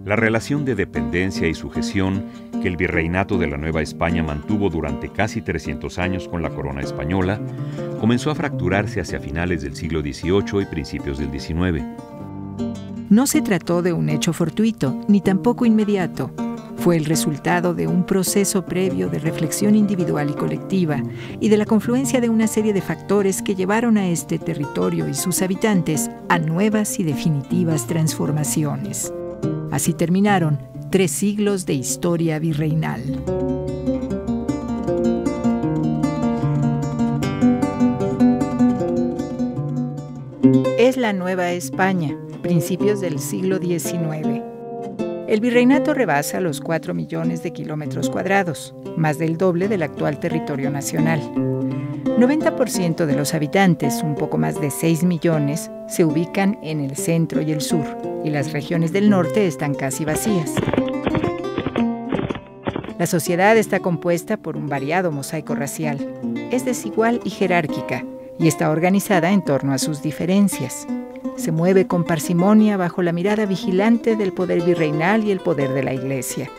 La relación de dependencia y sujeción que el virreinato de la Nueva España mantuvo durante casi 300 años con la corona española comenzó a fracturarse hacia finales del siglo XVIII y principios del XIX. No se trató de un hecho fortuito, ni tampoco inmediato. Fue el resultado de un proceso previo de reflexión individual y colectiva y de la confluencia de una serie de factores que llevaron a este territorio y sus habitantes a nuevas y definitivas transformaciones. Así terminaron 3 siglos de historia virreinal. Es la Nueva España, principios del siglo XIX. El virreinato rebasa los 4 millones de kilómetros cuadrados, más del doble del actual territorio nacional. 90% de los habitantes, un poco más de 6 millones, se ubican en el centro y el sur, y las regiones del norte están casi vacías. La sociedad está compuesta por un variado mosaico racial. Es desigual y jerárquica, y está organizada en torno a sus diferencias. Se mueve con parsimonia bajo la mirada vigilante del poder virreinal y el poder de la Iglesia.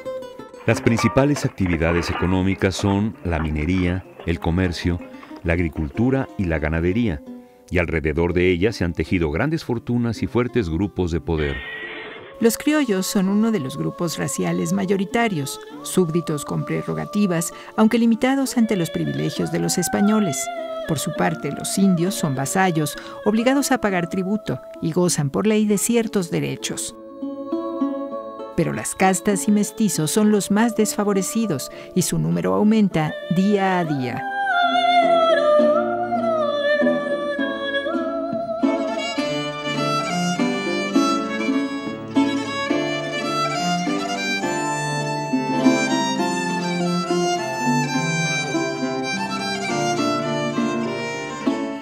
Las principales actividades económicas son la minería, el comercio, la agricultura y la ganadería, y alrededor de ellas se han tejido grandes fortunas y fuertes grupos de poder. Los criollos son uno de los grupos raciales mayoritarios, súbditos con prerrogativas, aunque limitados ante los privilegios de los españoles. Por su parte, los indios son vasallos, obligados a pagar tributo y gozan por ley de ciertos derechos. Pero las castas y mestizos son los más desfavorecidos y su número aumenta día a día.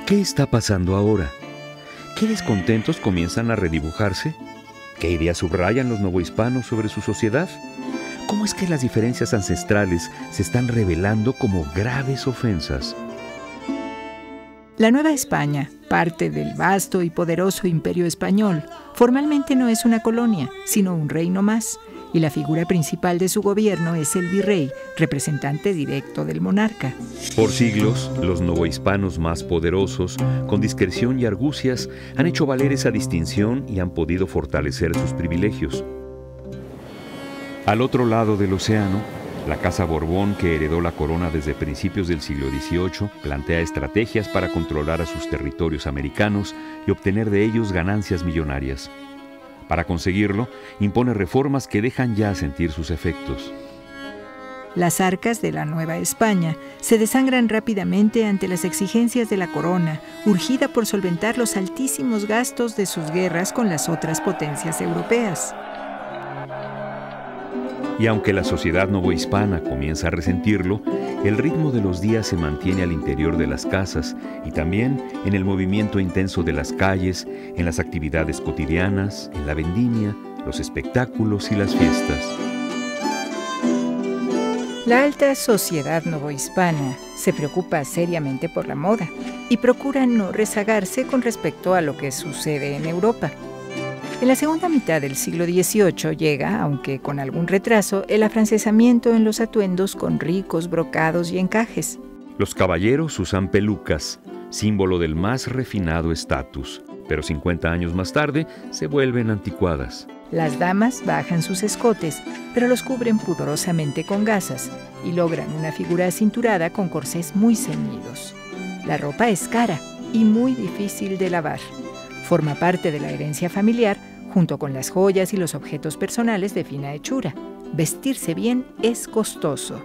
¿Qué está pasando ahora? ¿Qué descontentos comienzan a redibujarse? ¿Qué ideas subrayan los novohispanos sobre su sociedad? ¿Cómo es que las diferencias ancestrales se están revelando como graves ofensas? La Nueva España, parte del vasto y poderoso imperio español, formalmente no es una colonia, sino un reino más, y la figura principal de su gobierno es el virrey, representante directo del monarca. Por siglos, los novohispanos más poderosos, con discreción y argucias, han hecho valer esa distinción y han podido fortalecer sus privilegios. Al otro lado del océano, la Casa Borbón, que heredó la corona desde principios del siglo XVIII, plantea estrategias para controlar a sus territorios americanos y obtener de ellos ganancias millonarias. Para conseguirlo, impone reformas que dejan ya sentir sus efectos. Las arcas de la Nueva España se desangran rápidamente ante las exigencias de la corona, urgida por solventar los altísimos gastos de sus guerras con las otras potencias europeas. Y aunque la sociedad novohispana comienza a resentirlo, el ritmo de los días se mantiene al interior de las casas y también en el movimiento intenso de las calles, en las actividades cotidianas, en la vendimia, los espectáculos y las fiestas. La alta sociedad novohispana se preocupa seriamente por la moda y procura no rezagarse con respecto a lo que sucede en Europa. En la segunda mitad del siglo XVIII llega, aunque con algún retraso, el afrancesamiento en los atuendos con ricos brocados y encajes. Los caballeros usan pelucas, símbolo del más refinado estatus, pero 50 años más tarde se vuelven anticuadas. Las damas bajan sus escotes, pero los cubren pudorosamente con gasas y logran una figura acinturada con corsés muy ceñidos. La ropa es cara y muy difícil de lavar. Forma parte de la herencia familiar, junto con las joyas y los objetos personales de fina hechura. Vestirse bien es costoso.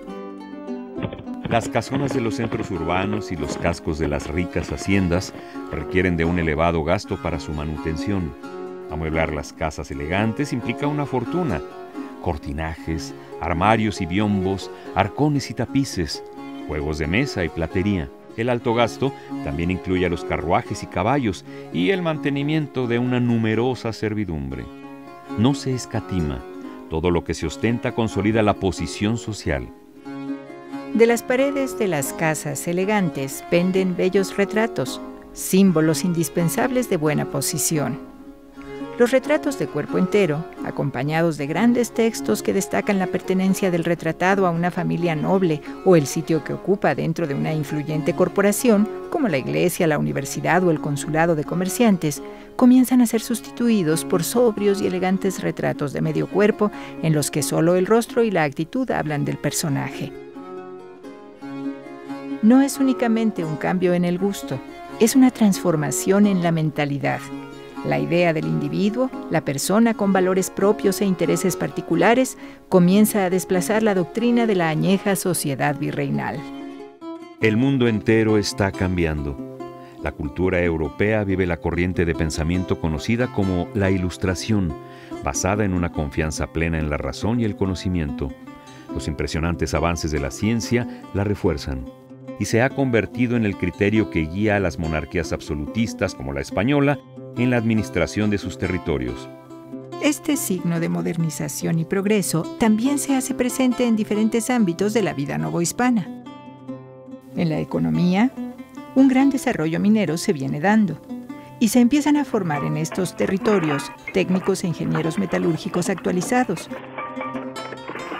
Las casonas de los centros urbanos y los cascos de las ricas haciendas requieren de un elevado gasto para su manutención. Amueblar las casas elegantes implica una fortuna. Cortinajes, armarios y biombos, arcones y tapices, juegos de mesa y platería. El alto gasto también incluye a los carruajes y caballos y el mantenimiento de una numerosa servidumbre. No se escatima. Todo lo que se ostenta consolida la posición social. De las paredes de las casas elegantes penden bellos retratos, símbolos indispensables de buena posición. Los retratos de cuerpo entero, acompañados de grandes textos que destacan la pertenencia del retratado a una familia noble o el sitio que ocupa dentro de una influyente corporación, como la iglesia, la universidad o el consulado de comerciantes, comienzan a ser sustituidos por sobrios y elegantes retratos de medio cuerpo en los que solo el rostro y la actitud hablan del personaje. No es únicamente un cambio en el gusto, es una transformación en la mentalidad. La idea del individuo, la persona con valores propios e intereses particulares, comienza a desplazar la doctrina de la añeja sociedad virreinal. El mundo entero está cambiando. La cultura europea vive la corriente de pensamiento conocida como la Ilustración, basada en una confianza plena en la razón y el conocimiento. Los impresionantes avances de la ciencia la refuerzan y se ha convertido en el criterio que guía a las monarquías absolutistas como la española en la administración de sus territorios. Este signo de modernización y progreso también se hace presente en diferentes ámbitos de la vida novohispana. En la economía, un gran desarrollo minero se viene dando y se empiezan a formar en estos territorios técnicos e ingenieros metalúrgicos actualizados,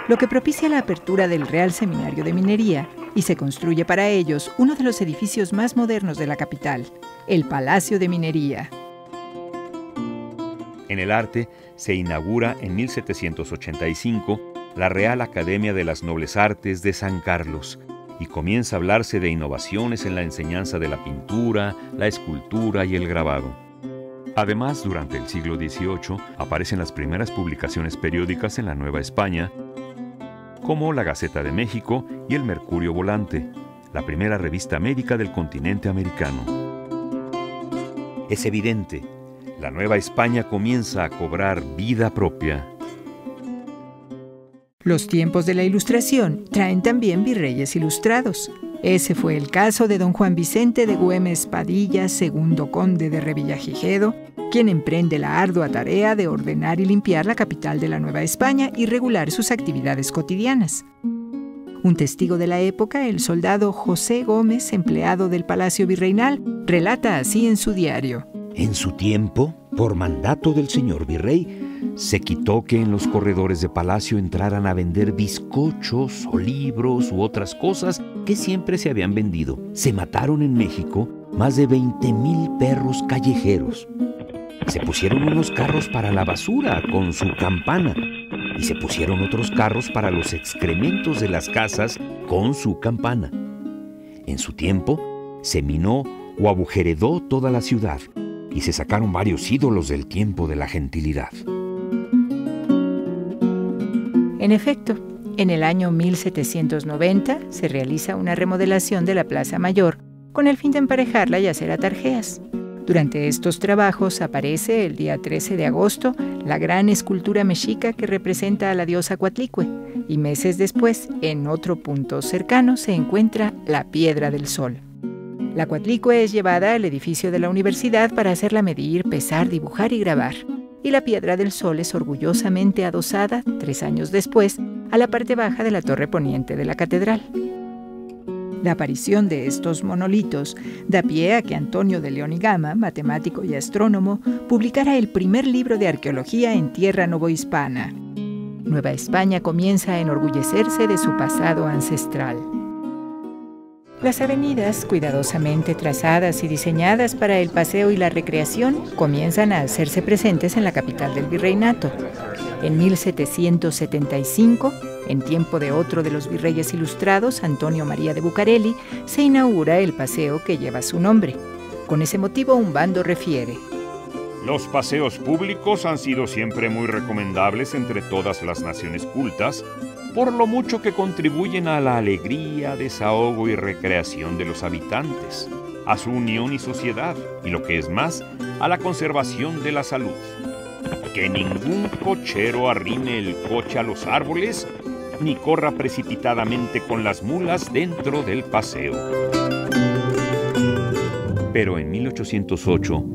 lo que propicia la apertura del Real Seminario de Minería y se construye para ellos uno de los edificios más modernos de la capital, el Palacio de Minería. En el arte se inaugura en 1785 la Real Academia de las Nobles Artes de San Carlos y comienza a hablarse de innovaciones en la enseñanza de la pintura, la escultura y el grabado. Además, durante el siglo XVIII aparecen las primeras publicaciones periódicas en la Nueva España, como la Gaceta de México y el Mercurio Volante, la primera revista médica del continente americano. Es evidente, la Nueva España comienza a cobrar vida propia. Los tiempos de la Ilustración traen también virreyes ilustrados. Ese fue el caso de don Juan Vicente de Güemes Padilla, segundo conde de Revillagigedo, quien emprende la ardua tarea de ordenar y limpiar la capital de la Nueva España y regular sus actividades cotidianas. Un testigo de la época, el soldado José Gómez, empleado del Palacio Virreinal, relata así en su diario. En su tiempo, por mandato del señor virrey, se quitó que en los corredores de palacio entraran a vender bizcochos o libros u otras cosas que siempre se habían vendido. Se mataron en México más de 20,000 perros callejeros. Se pusieron unos carros para la basura con su campana y se pusieron otros carros para los excrementos de las casas con su campana. En su tiempo, se minó o agujeredó toda la ciudad y se sacaron varios ídolos del tiempo de la gentilidad. En efecto, en el año 1790 se realiza una remodelación de la Plaza Mayor con el fin de emparejarla y hacer atarjeas. Durante estos trabajos aparece el día 13 de agosto la gran escultura mexica que representa a la diosa Coatlicue y meses después, en otro punto cercano, se encuentra la Piedra del Sol. La Coatlicue es llevada al edificio de la universidad para hacerla medir, pesar, dibujar y grabar. Y la Piedra del Sol es orgullosamente adosada, 3 años después, a la parte baja de la torre poniente de la catedral. La aparición de estos monolitos da pie a que Antonio de León y Gama, matemático y astrónomo, publicara el primer libro de arqueología en tierra novohispana. Nueva España comienza a enorgullecerse de su pasado ancestral. Las avenidas, cuidadosamente trazadas y diseñadas para el paseo y la recreación, comienzan a hacerse presentes en la capital del virreinato. En 1775, en tiempo de otro de los virreyes ilustrados, Antonio María de Bucareli, se inaugura el paseo que lleva su nombre. Con ese motivo, un bando refiere: Los paseos públicos han sido siempre muy recomendables entre todas las naciones cultas, por lo mucho que contribuyen a la alegría, desahogo y recreación de los habitantes, a su unión y sociedad, y lo que es más, a la conservación de la salud. Que ningún cochero arrime el coche a los árboles, ni corra precipitadamente con las mulas dentro del paseo. Pero en 1808,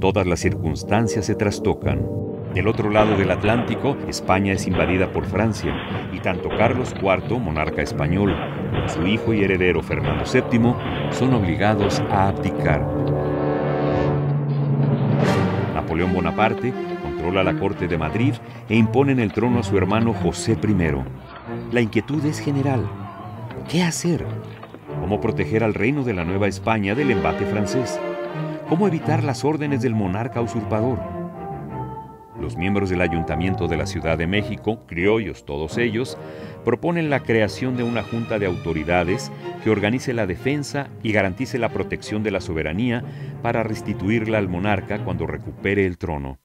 todas las circunstancias se trastocan. Del otro lado del Atlántico, España es invadida por Francia, y tanto Carlos IV, monarca español, como su hijo y heredero Fernando VII, son obligados a abdicar. Napoleón Bonaparte, con controla la corte de Madrid e impone en el trono a su hermano José I. La inquietud es general. ¿Qué hacer? ¿Cómo proteger al reino de la Nueva España del embate francés? ¿Cómo evitar las órdenes del monarca usurpador? Los miembros del Ayuntamiento de la Ciudad de México, criollos todos ellos, proponen la creación de una junta de autoridades que organice la defensa y garantice la protección de la soberanía para restituirla al monarca cuando recupere el trono.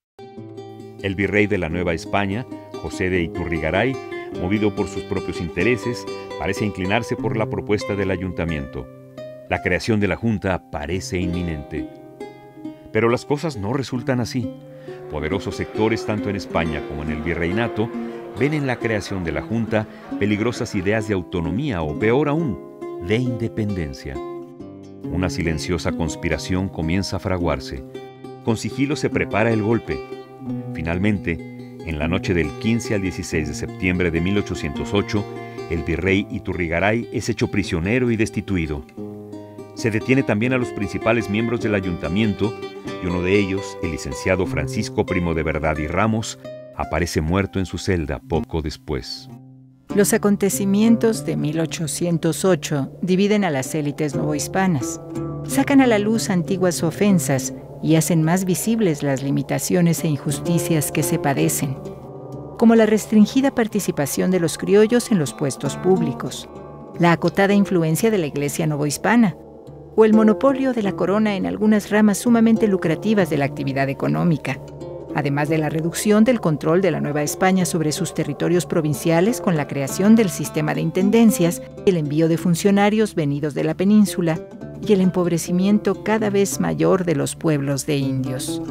El virrey de la Nueva España, José de Iturrigaray, movido por sus propios intereses, parece inclinarse por la propuesta del ayuntamiento. La creación de la junta parece inminente. Pero las cosas no resultan así. Poderosos sectores, tanto en España como en el virreinato, ven en la creación de la junta peligrosas ideas de autonomía o, peor aún, de independencia. Una silenciosa conspiración comienza a fraguarse. Con sigilo se prepara el golpe. Finalmente, en la noche del 15 al 16 de septiembre de 1808, el virrey Iturrigaray es hecho prisionero y destituido. Se detiene también a los principales miembros del ayuntamiento y uno de ellos, el licenciado Francisco Primo de Verdad y Ramos, aparece muerto en su celda poco después. Los acontecimientos de 1808 dividen a las élites novohispanas, sacan a la luz antiguas ofensas y hacen más visibles las limitaciones e injusticias que se padecen, como la restringida participación de los criollos en los puestos públicos, la acotada influencia de la Iglesia novohispana, o el monopolio de la corona en algunas ramas sumamente lucrativas de la actividad económica, además de la reducción del control de la Nueva España sobre sus territorios provinciales con la creación del sistema de intendencias, el envío de funcionarios venidos de la península y el empobrecimiento cada vez mayor de los pueblos de indios.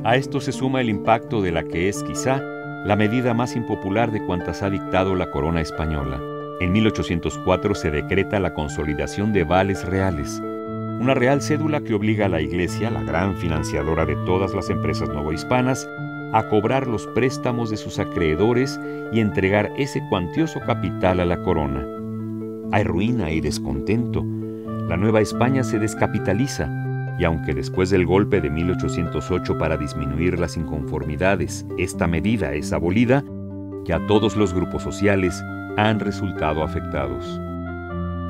A esto se suma el impacto de la que es, quizá, la medida más impopular de cuantas ha dictado la corona española. En 1804 se decreta la consolidación de vales reales, una real cédula que obliga a la Iglesia, la gran financiadora de todas las empresas novohispanas, a cobrar los préstamos de sus acreedores y entregar ese cuantioso capital a la corona. Hay ruina y descontento. La Nueva España se descapitaliza, y aunque después del golpe de 1808 para disminuir las inconformidades, esta medida es abolida, ya todos los grupos sociales han resultado afectados.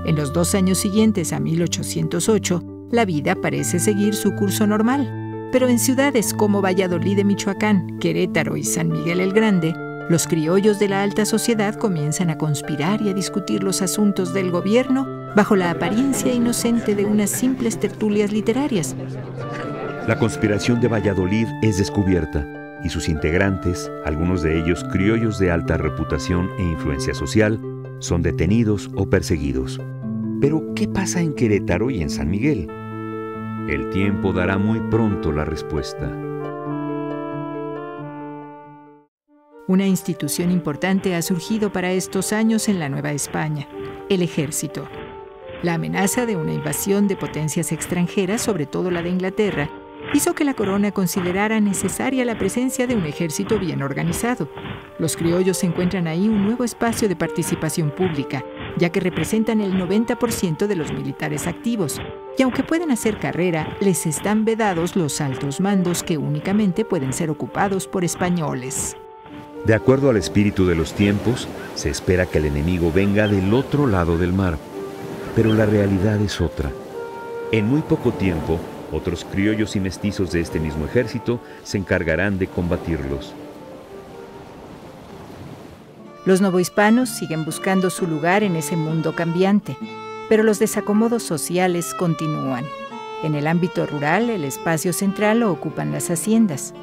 En los 2 años siguientes a 1808, la vida parece seguir su curso normal, pero en ciudades como Valladolid de Michoacán, Querétaro y San Miguel el Grande, los criollos de la alta sociedad comienzan a conspirar y a discutir los asuntos del gobierno bajo la apariencia inocente de unas simples tertulias literarias. La conspiración de Valladolid es descubierta, y sus integrantes, algunos de ellos criollos de alta reputación e influencia social, son detenidos o perseguidos. Pero, ¿qué pasa en Querétaro y en San Miguel? El tiempo dará muy pronto la respuesta. Una institución importante ha surgido para estos años en la Nueva España: el ejército. La amenaza de una invasión de potencias extranjeras, sobre todo la de Inglaterra, hizo que la corona considerara necesaria la presencia de un ejército bien organizado. Los criollos encuentran ahí un nuevo espacio de participación pública, ya que representan el 90% de los militares activos, y aunque pueden hacer carrera, les están vedados los altos mandos que únicamente pueden ser ocupados por españoles. De acuerdo al espíritu de los tiempos, se espera que el enemigo venga del otro lado del mar, pero la realidad es otra. En muy poco tiempo, otros criollos y mestizos de este mismo ejército se encargarán de combatirlos. Los novohispanos siguen buscando su lugar en ese mundo cambiante, pero los desacomodos sociales continúan. En el ámbito rural, el espacio central lo ocupan las haciendas.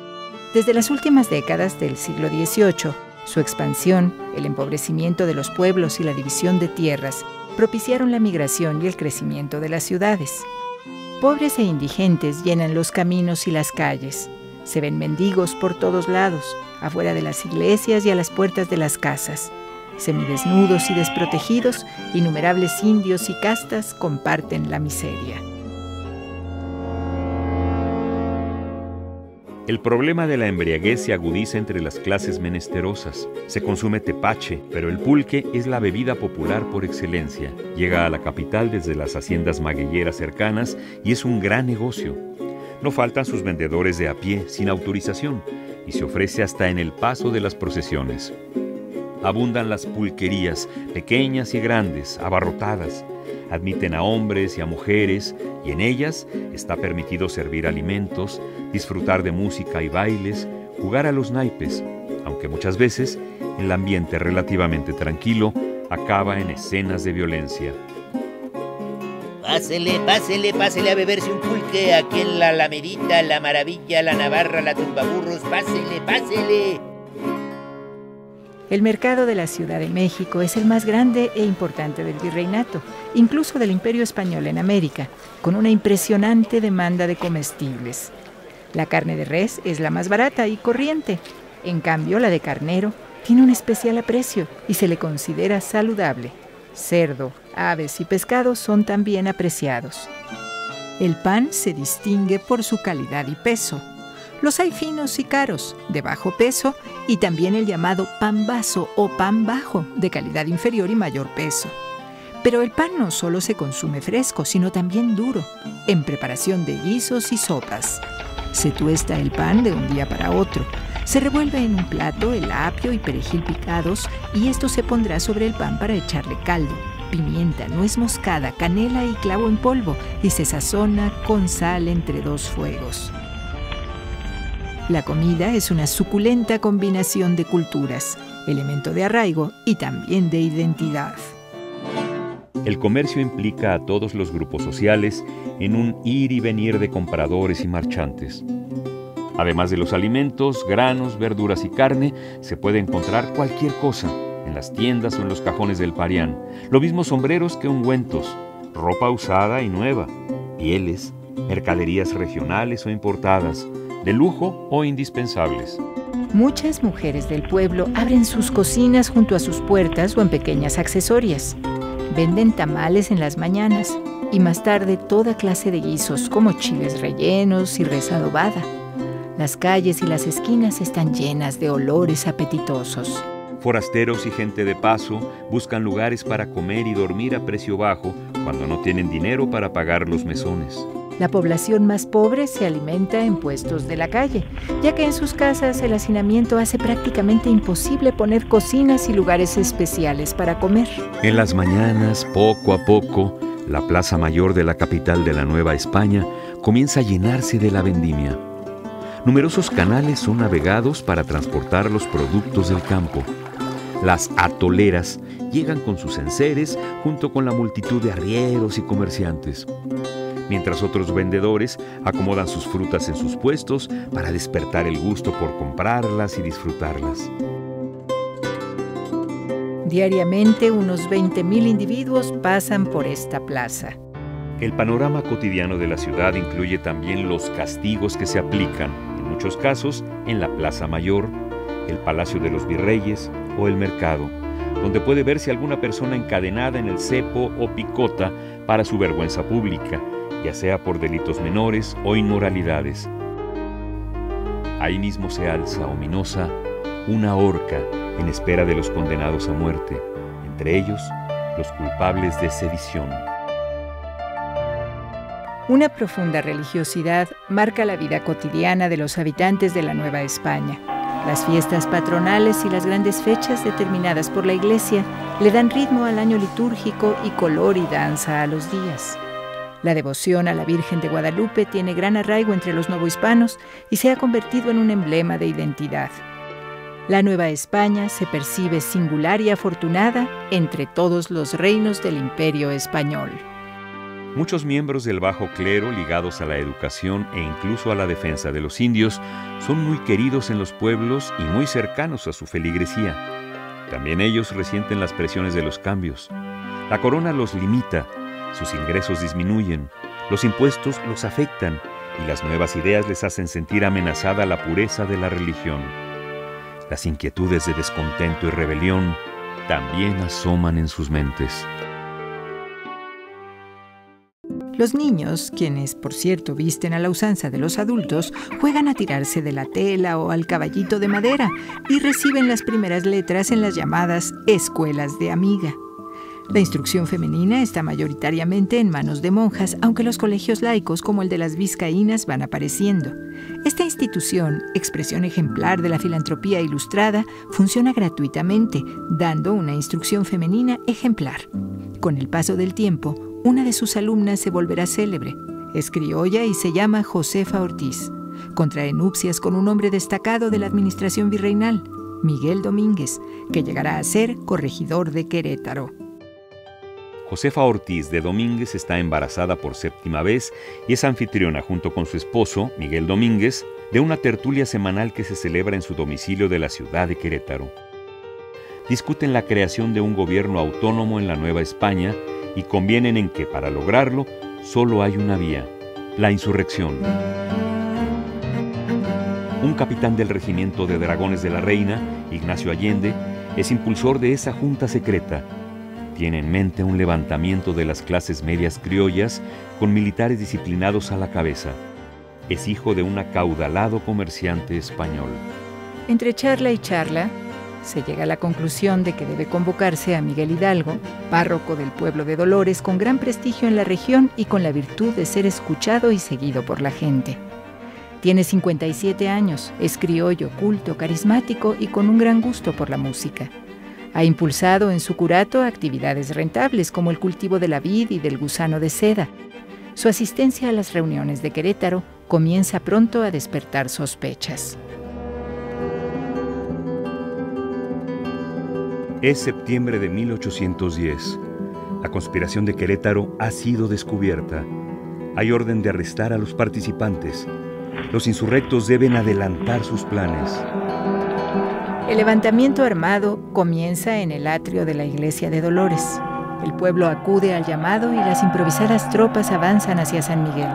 Desde las últimas décadas del siglo XVIII, su expansión, el empobrecimiento de los pueblos y la división de tierras propiciaron la migración y el crecimiento de las ciudades. Pobres e indigentes llenan los caminos y las calles. Se ven mendigos por todos lados, afuera de las iglesias y a las puertas de las casas. Semidesnudos y desprotegidos, innumerables indios y castas comparten la miseria. El problema de la embriaguez se agudiza entre las clases menesterosas. Se consume tepache, pero el pulque es la bebida popular por excelencia. Llega a la capital desde las haciendas magueyeras cercanas y es un gran negocio. No faltan sus vendedores de a pie, sin autorización, y se ofrece hasta en el paso de las procesiones. Abundan las pulquerías, pequeñas y grandes, abarrotadas. Admiten a hombres y a mujeres, y en ellas está permitido servir alimentos, disfrutar de música y bailes, jugar a los naipes, aunque muchas veces el ambiente relativamente tranquilo acaba en escenas de violencia. Pásele, pásele, pásele a beberse un pulque aquí en la Alamedita, la Maravilla, la Navarra, la Tumbaburros. Pásele, pásele. El mercado de la Ciudad de México es el más grande e importante del virreinato, incluso del Imperio Español en América, con una impresionante demanda de comestibles. La carne de res es la más barata y corriente. En cambio, la de carnero tiene un especial aprecio y se le considera saludable. Cerdo, aves y pescados son también apreciados. El pan se distingue por su calidad y peso. Los hay finos y caros, de bajo peso, y también el llamado pan vaso o pan bajo, de calidad inferior y mayor peso. Pero el pan no solo se consume fresco, sino también duro, en preparación de guisos y sopas. Se tuesta el pan de un día para otro. Se revuelve en un plato el apio y perejil picados y esto se pondrá sobre el pan para echarle caldo, pimienta, nuez moscada, canela y clavo en polvo y se sazona con sal entre dos fuegos. La comida es una suculenta combinación de culturas, elemento de arraigo y también de identidad. El comercio implica a todos los grupos sociales en un ir y venir de compradores y marchantes. Además de los alimentos, granos, verduras y carne, se puede encontrar cualquier cosa en las tiendas o en los cajones del parián. Lo mismo sombreros que ungüentos, ropa usada y nueva, pieles, mercaderías regionales o importadas, de lujo o indispensables. Muchas mujeres del pueblo abren sus cocinas junto a sus puertas o en pequeñas accesorias. Venden tamales en las mañanas y más tarde toda clase de guisos como chiles rellenos y res adobada. Las calles y las esquinas están llenas de olores apetitosos. Forasteros y gente de paso buscan lugares para comer y dormir a precio bajo cuando no tienen dinero para pagar los mesones. La población más pobre se alimenta en puestos de la calle, ya que en sus casas el hacinamiento hace prácticamente imposible poner cocinas y lugares especiales para comer. En las mañanas, poco a poco, la plaza mayor de la capital de la Nueva España comienza a llenarse de la vendimia. Numerosos canales son navegados para transportar los productos del campo. Las atoleras llegan con sus enseres junto con la multitud de arrieros y comerciantes, mientras otros vendedores acomodan sus frutas en sus puestos para despertar el gusto por comprarlas y disfrutarlas. Diariamente, unos 20,000 individuos pasan por esta plaza. El panorama cotidiano de la ciudad incluye también los castigos que se aplican, en muchos casos, en la Plaza Mayor, el Palacio de los Virreyes o el Mercado, donde puede verse alguna persona encadenada en el cepo o picota para su vergüenza pública, ya sea por delitos menores o inmoralidades. Ahí mismo se alza, ominosa, una horca en espera de los condenados a muerte, entre ellos los culpables de sedición. Una profunda religiosidad marca la vida cotidiana de los habitantes de la Nueva España. Las fiestas patronales y las grandes fechas determinadas por la Iglesia le dan ritmo al año litúrgico y color y danza a los días. La devoción a la Virgen de Guadalupe tiene gran arraigo entre los novohispanos y se ha convertido en un emblema de identidad. La Nueva España se percibe singular y afortunada entre todos los reinos del Imperio Español. Muchos miembros del bajo clero ligados a la educación e incluso a la defensa de los indios son muy queridos en los pueblos y muy cercanos a su feligresía. También ellos resienten las presiones de los cambios. La corona los limita, sus ingresos disminuyen, los impuestos los afectan y las nuevas ideas les hacen sentir amenazada la pureza de la religión. Las inquietudes de descontento y rebelión también asoman en sus mentes. Los niños, quienes por cierto visten a la usanza de los adultos, juegan a tirarse de la tela o al caballito de madera y reciben las primeras letras en las llamadas escuelas de amiga. La instrucción femenina está mayoritariamente en manos de monjas, aunque los colegios laicos como el de las Vizcaínas van apareciendo. Esta institución, expresión ejemplar de la filantropía ilustrada, funciona gratuitamente, dando una instrucción femenina ejemplar. Con el paso del tiempo, una de sus alumnas se volverá célebre. Es criolla y se llama Josefa Ortiz. Contrae nupcias con un hombre destacado de la administración virreinal, Miguel Domínguez, que llegará a ser corregidor de Querétaro. Josefa Ortiz de Domínguez está embarazada por 7ª vez y es anfitriona junto con su esposo, Miguel Domínguez, de una tertulia semanal que se celebra en su domicilio de la ciudad de Querétaro. Discuten la creación de un gobierno autónomo en la Nueva España y convienen en que para lograrlo solo hay una vía: la insurrección. Un capitán del regimiento de dragones de la Reina, Ignacio Allende, es impulsor de esa junta secreta. Tiene en mente un levantamiento de las clases medias criollas con militares disciplinados a la cabeza. Es hijo de un acaudalado comerciante español. Entre charla y charla, se llega a la conclusión de que debe convocarse a Miguel Hidalgo, párroco del pueblo de Dolores, con gran prestigio en la región y con la virtud de ser escuchado y seguido por la gente. Tiene 57 años, es criollo, culto, carismático y con un gran gusto por la música. Ha impulsado en su curato actividades rentables como el cultivo de la vid y del gusano de seda. Su asistencia a las reuniones de Querétaro comienza pronto a despertar sospechas. Es septiembre de 1810. La conspiración de Querétaro ha sido descubierta. Hay orden de arrestar a los participantes. Los insurrectos deben adelantar sus planes. El levantamiento armado comienza en el atrio de la iglesia de Dolores. El pueblo acude al llamado y las improvisadas tropas avanzan hacia San Miguel.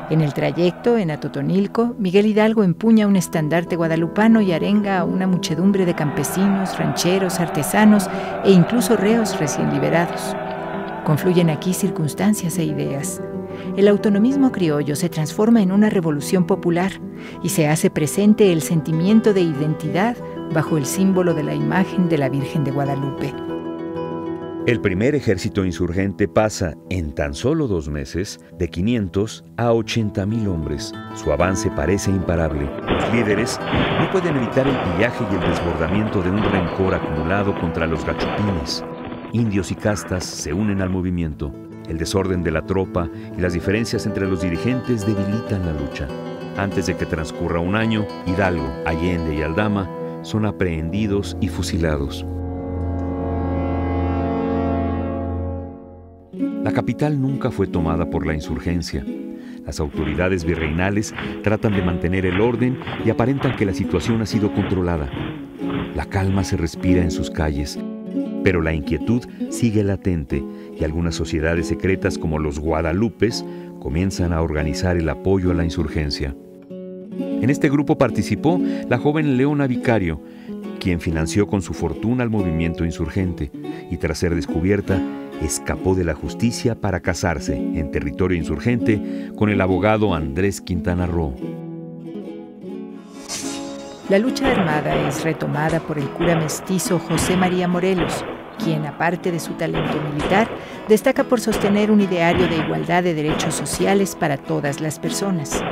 En el trayecto, en Atotonilco, Miguel Hidalgo empuña un estandarte guadalupano y arenga a una muchedumbre de campesinos, rancheros, artesanos e incluso reos recién liberados. Confluyen aquí circunstancias e ideas. El autonomismo criollo se transforma en una revolución popular y se hace presente el sentimiento de identidad bajo el símbolo de la imagen de la Virgen de Guadalupe. El primer ejército insurgente pasa, en tan solo 2 meses, de 500 a 80,000 hombres. Su avance parece imparable. Los líderes no pueden evitar el pillaje y el desbordamiento de un rencor acumulado contra los gachupines. Indios y castas se unen al movimiento. El desorden de la tropa y las diferencias entre los dirigentes debilitan la lucha. Antes de que transcurra un año, Hidalgo, Allende y Aldama son aprehendidos y fusilados. La capital nunca fue tomada por la insurgencia. Las autoridades virreinales tratan de mantener el orden y aparentan que la situación ha sido controlada. La calma se respira en sus calles, pero la inquietud sigue latente y algunas sociedades secretas como los Guadalupes comienzan a organizar el apoyo a la insurgencia. En este grupo participó la joven Leona Vicario, quien financió con su fortuna el movimiento insurgente y tras ser descubierta, escapó de la justicia para casarse en territorio insurgente con el abogado Andrés Quintana Roo. La lucha armada es retomada por el cura mestizo José María Morelos, quien, aparte de su talento militar, destaca por sostener un ideario de igualdad de derechos sociales para todas las personas.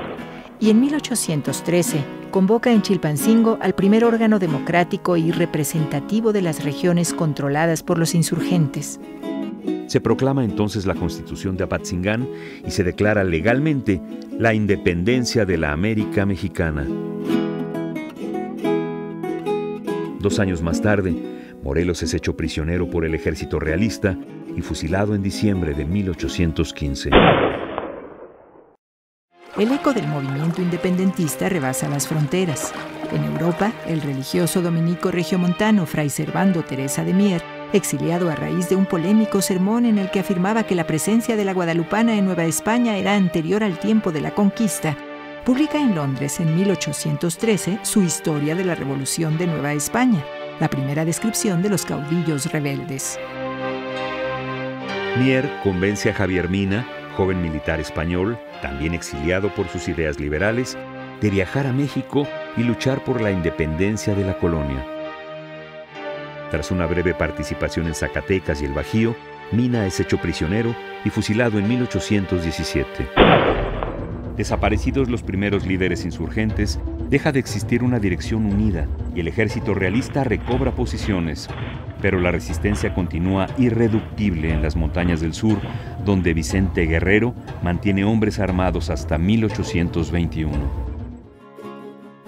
Y en 1813 convoca en Chilpancingo al primer órgano democrático y representativo de las regiones controladas por los insurgentes. Se proclama entonces la Constitución de Apatzingán y se declara legalmente la independencia de la América Mexicana. 2 años más tarde, Morelos es hecho prisionero por el ejército realista y fusilado en diciembre de 1815. El eco del movimiento independentista rebasa las fronteras. En Europa, el religioso dominico regiomontano Fray Servando Teresa de Mier, exiliado a raíz de un polémico sermón en el que afirmaba que la presencia de la guadalupana en Nueva España era anterior al tiempo de la conquista, publica en Londres en 1813 su Historia de la Revolución de Nueva España, la primera descripción de los caudillos rebeldes. Mier convence a Javier Mina, joven militar español, también exiliado por sus ideas liberales, de viajar a México y luchar por la independencia de la colonia. Tras una breve participación en Zacatecas y el Bajío, Mina es hecho prisionero y fusilado en 1817. Desaparecidos los primeros líderes insurgentes, deja de existir una dirección unida y el ejército realista recobra posiciones. Pero la resistencia continúa irreductible en las montañas del sur, donde Vicente Guerrero mantiene hombres armados hasta 1821.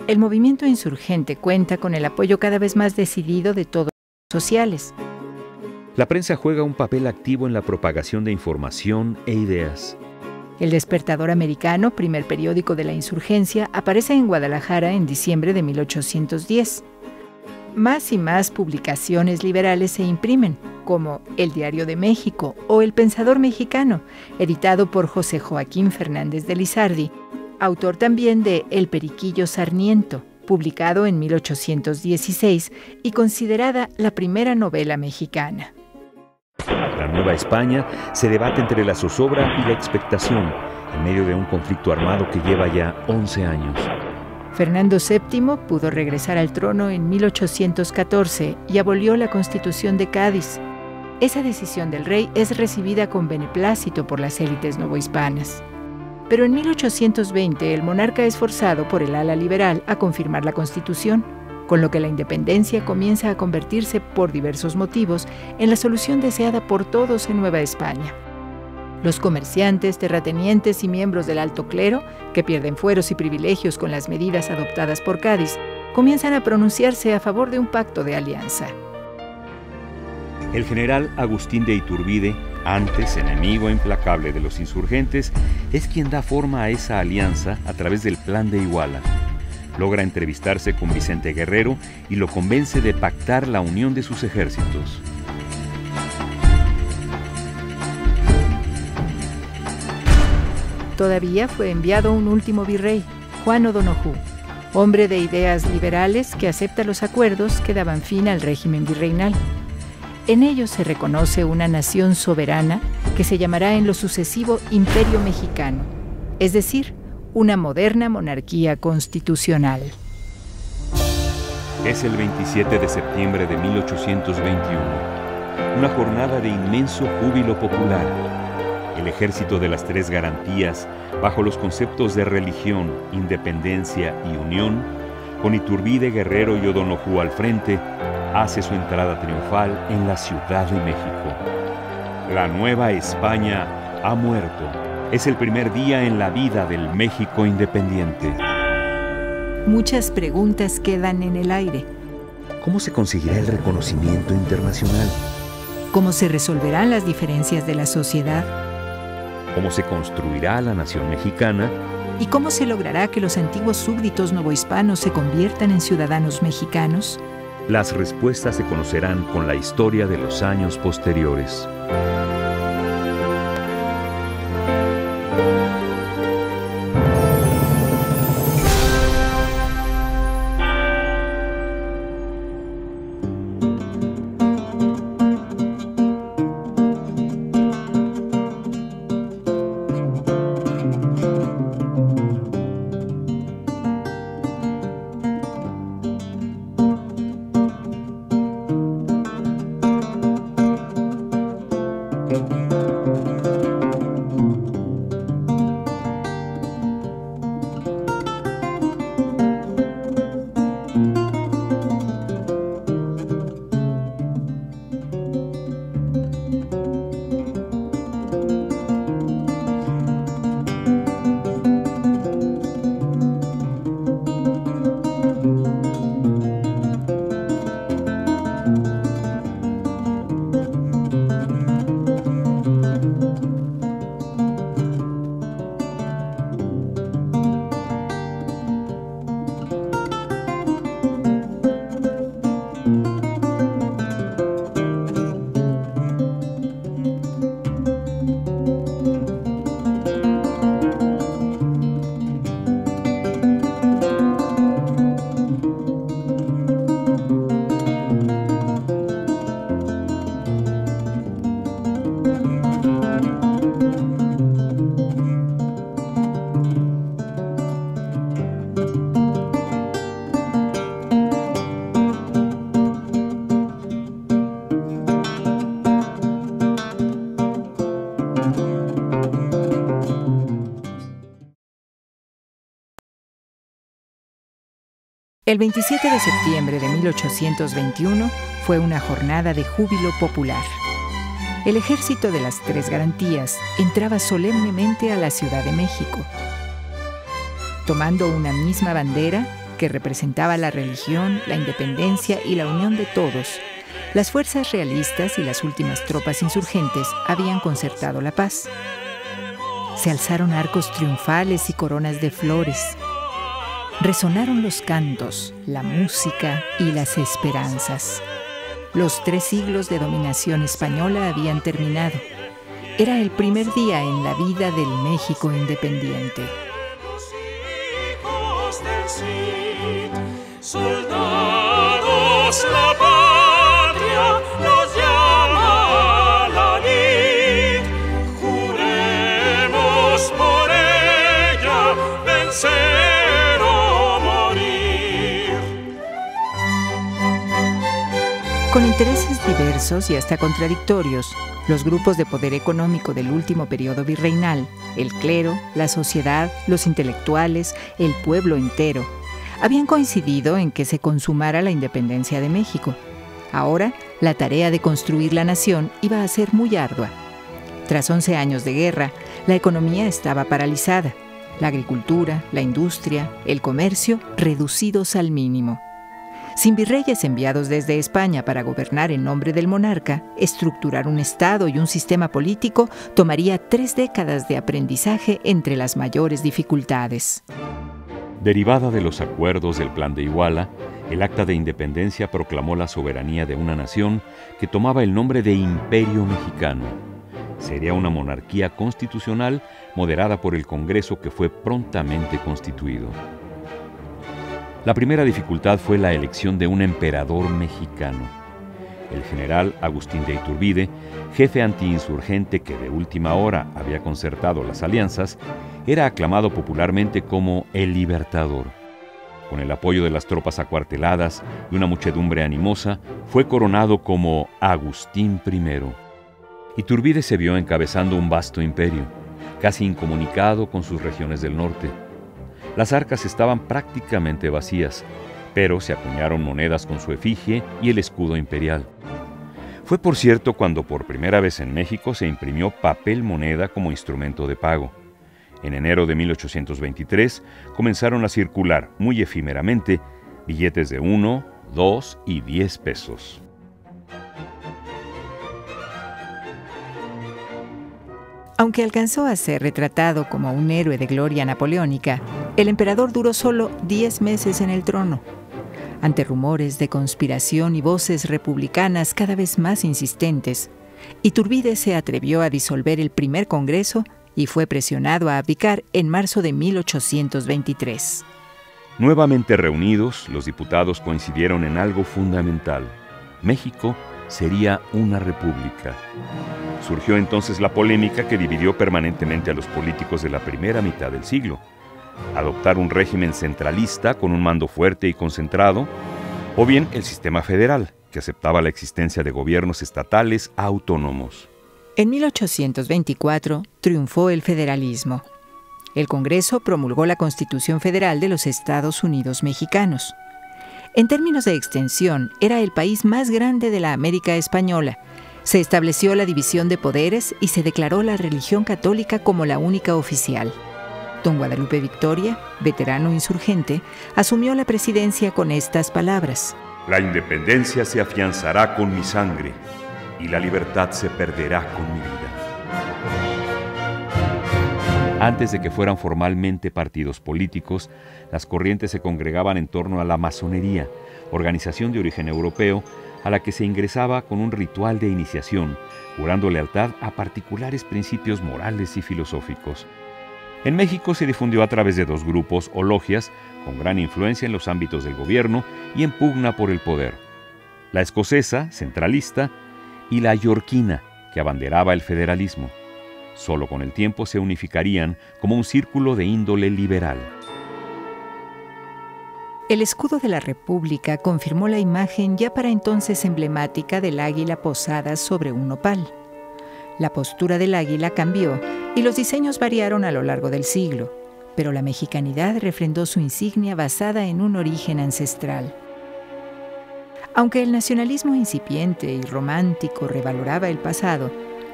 El movimiento insurgente cuenta con el apoyo cada vez más decidido de todos los sociales. La prensa juega un papel activo en la propagación de información e ideas. El Despertador Americano, primer periódico de la insurgencia, aparece en Guadalajara en diciembre de 1810. Más y más publicaciones liberales se imprimen, como El Diario de México o El Pensador Mexicano, editado por José Joaquín Fernández de Lizardi, autor también de El Periquillo Sarniento, publicado en 1816 y considerada la primera novela mexicana. La Nueva España se debate entre la zozobra y la expectación, en medio de un conflicto armado que lleva ya 11 años. Fernando VII pudo regresar al trono en 1814 y abolió la Constitución de Cádiz. Esa decisión del rey es recibida con beneplácito por las élites novohispanas. Pero en 1820 el monarca es forzado por el ala liberal a confirmar la Constitución, con lo que la independencia comienza a convertirse, por diversos motivos, en la solución deseada por todos en Nueva España. Los comerciantes, terratenientes y miembros del alto clero, que pierden fueros y privilegios con las medidas adoptadas por Cádiz, comienzan a pronunciarse a favor de un pacto de alianza. El general Agustín de Iturbide, antes enemigo implacable de los insurgentes, es quien da forma a esa alianza a través del Plan de Iguala. Logra entrevistarse con Vicente Guerrero y lo convence de pactar la unión de sus ejércitos. Todavía fue enviado un último virrey, Juan O'Donoghue, hombre de ideas liberales que acepta los acuerdos que daban fin al régimen virreinal. En ellos se reconoce una nación soberana que se llamará en lo sucesivo Imperio Mexicano, es decir, una moderna monarquía constitucional. Es el 27 de septiembre de 1821, una jornada de inmenso júbilo popular. El ejército de las tres garantías, bajo los conceptos de religión, independencia y unión, con Iturbide, Guerrero y O'Donoghue al frente, hace su entrada triunfal en la Ciudad de México. La Nueva España ha muerto. Es el primer día en la vida del México independiente. Muchas preguntas quedan en el aire. ¿Cómo se conseguirá el reconocimiento internacional? ¿Cómo se resolverán las diferencias de la sociedad? ¿Cómo se construirá la nación mexicana? ¿Y cómo se logrará que los antiguos súbditos novohispanos se conviertan en ciudadanos mexicanos? Las respuestas se conocerán con la historia de los años posteriores. El 27 de septiembre de 1821 fue una jornada de júbilo popular. El ejército de las Tres Garantías entraba solemnemente a la Ciudad de México. Tomando una misma bandera que representaba la religión, la independencia y la unión de todos, las fuerzas realistas y las últimas tropas insurgentes habían concertado la paz. Se alzaron arcos triunfales y coronas de flores. Resonaron los cantos, la música y las esperanzas. Los 3 siglos de dominación española habían terminado. Era el primer día en la vida del México independiente. Soldados, la patria nos llama a la lid. Juremos por ella vencer o morir. Con intereses diversos y hasta contradictorios, los grupos de poder económico del último periodo virreinal, el clero, la sociedad, los intelectuales, el pueblo entero, habían coincidido en que se consumara la independencia de México. Ahora, la tarea de construir la nación iba a ser muy ardua. Tras 11 años de guerra, la economía estaba paralizada. La agricultura, la industria, el comercio, reducidos al mínimo. Sin virreyes enviados desde España para gobernar en nombre del monarca, estructurar un Estado y un sistema político tomaría 3 décadas de aprendizaje entre las mayores dificultades. Derivada de los acuerdos del Plan de Iguala, el Acta de Independencia proclamó la soberanía de una nación que tomaba el nombre de Imperio Mexicano. Sería una monarquía constitucional moderada por el Congreso que fue prontamente constituido. La primera dificultad fue la elección de un emperador mexicano. El general Agustín de Iturbide, jefe antiinsurgente que de última hora había concertado las alianzas, era aclamado popularmente como el Libertador. Con el apoyo de las tropas acuarteladas y una muchedumbre animosa, fue coronado como Agustín I. Iturbide se vio encabezando un vasto imperio, casi incomunicado con sus regiones del norte. Las arcas estaban prácticamente vacías, pero se acuñaron monedas con su efigie y el escudo imperial. Fue, por cierto, cuando por primera vez en México se imprimió papel moneda como instrumento de pago. En enero de 1823 comenzaron a circular, muy efímeramente, billetes de 1, 2 y 10 pesos. Aunque alcanzó a ser retratado como un héroe de gloria napoleónica, el emperador duró solo 10 meses en el trono. Ante rumores de conspiración y voces republicanas cada vez más insistentes, Iturbide se atrevió a disolver el primer Congreso y fue presionado a abdicar en marzo de 1823. Nuevamente reunidos, los diputados coincidieron en algo fundamental. México sería una república. Surgió entonces la polémica que dividió permanentemente a los políticos de la primera mitad del siglo. Adoptar un régimen centralista con un mando fuerte y concentrado, o bien el sistema federal, que aceptaba la existencia de gobiernos estatales autónomos. En 1824 triunfó el federalismo. El Congreso promulgó la Constitución Federal de los Estados Unidos Mexicanos. En términos de extensión, era el país más grande de la América española. Se estableció la división de poderes y se declaró la religión católica como la única oficial. Don Guadalupe Victoria, veterano insurgente, asumió la presidencia con estas palabras: La independencia se afianzará con mi sangre y la libertad se perderá con mi vida. Antes de que fueran formalmente partidos políticos, las corrientes se congregaban en torno a la masonería, organización de origen europeo, a la que se ingresaba con un ritual de iniciación, jurando lealtad a particulares principios morales y filosóficos. En México se difundió a través de 2 grupos o logias con gran influencia en los ámbitos del gobierno y en pugna por el poder: la escocesa, centralista, y la yorquina, que abanderaba el federalismo. Solo con el tiempo se unificarían como un círculo de índole liberal. El escudo de la República confirmó la imagen ya para entonces emblemática del águila posada sobre un nopal. La postura del águila cambió y los diseños variaron a lo largo del siglo. pero la mexicanidad refrendó su insignia basada en un origen ancestral. Aunque el nacionalismo incipiente y romántico revaloraba el pasado,